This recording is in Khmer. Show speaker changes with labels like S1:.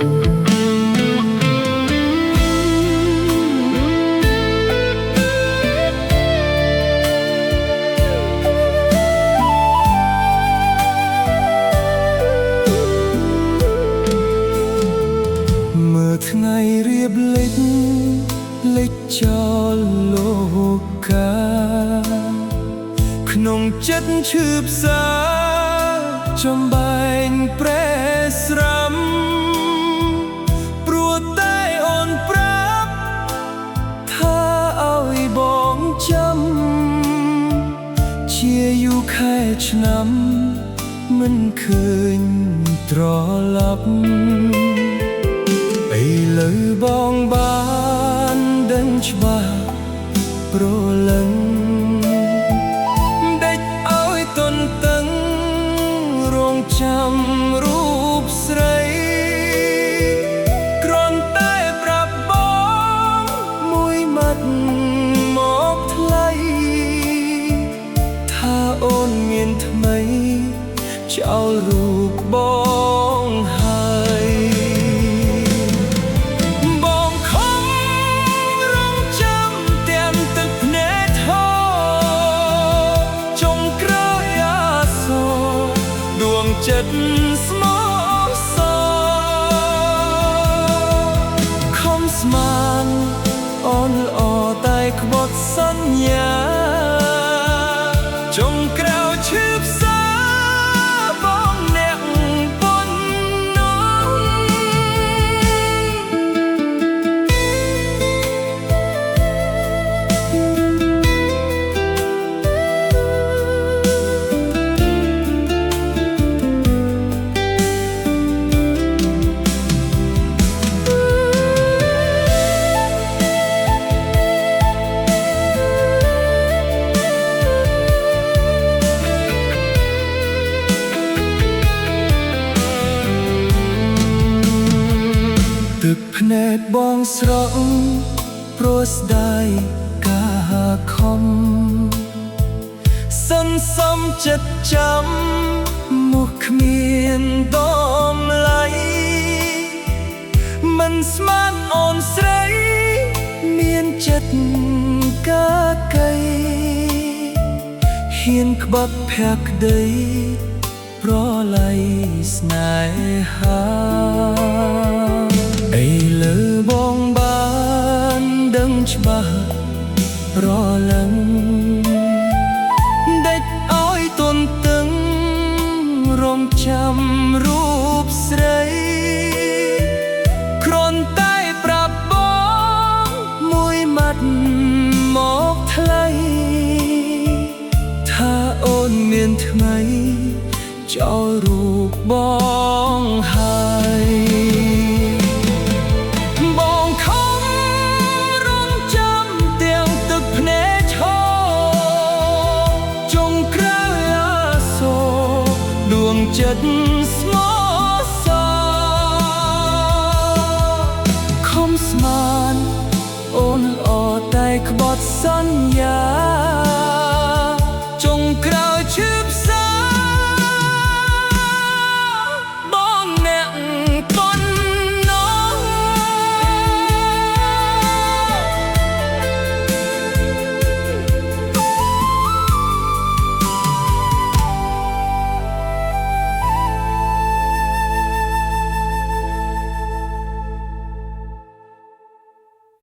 S1: ថ្ងៃរៀបលិចលេចចោលលោកកាក្នុងចិត្តឈឺផ្សាចំបែងប្រេស្រាំព្រោះតែអូនប្រាប់ថាឲ្យបងចាំជាយូរខែឆ្នាំមិនឃើញត្រឡប់ឥឡូវបងបានដឹងច្បាស់ព្រលឹងដេចឲ្យទន្ទឹងរងចាំរូបស្រីគ្រាន់តែប្រាប់បងមួយម៉ាត់មកថ្លៃថាអូនមានថ្មីចោលរូបបងហើយចិត្តស្មោះសរខំស្មានអូនល្អតែក្បត់សន្យាចុងក្រោយឈឺផ្សាបងអ្នកប៉ុណ្ណោះទឹកភ្នែកបងស្រក់ព្រោះស្ដាយការខំសន្សំចិត្តចាំមុខគ្មានតម្លៃមិនស្មានអូនស្រីមានចិត្តកាកៃហ៊ានក្បត់ភក្តីប្រឡ័យស្នេហាឥឡូវបងបានដឹងច្បាស់ប្រលឹងដេចឲ្យទន្ទឹងរងចាំរូបស្រីគ្រាន់តែប្រាប់បងមួយម៉ាត់មកថ្លៃថាអូនមានថ្មីចោលរូបបងហើយបងខំរងចាំទាំងទឹកភ្នែកឈរចុងក្រោយអាសូរដួងចិត្តស្មោះសរខំស្មានអូនល្អតែក្បត់សន្យា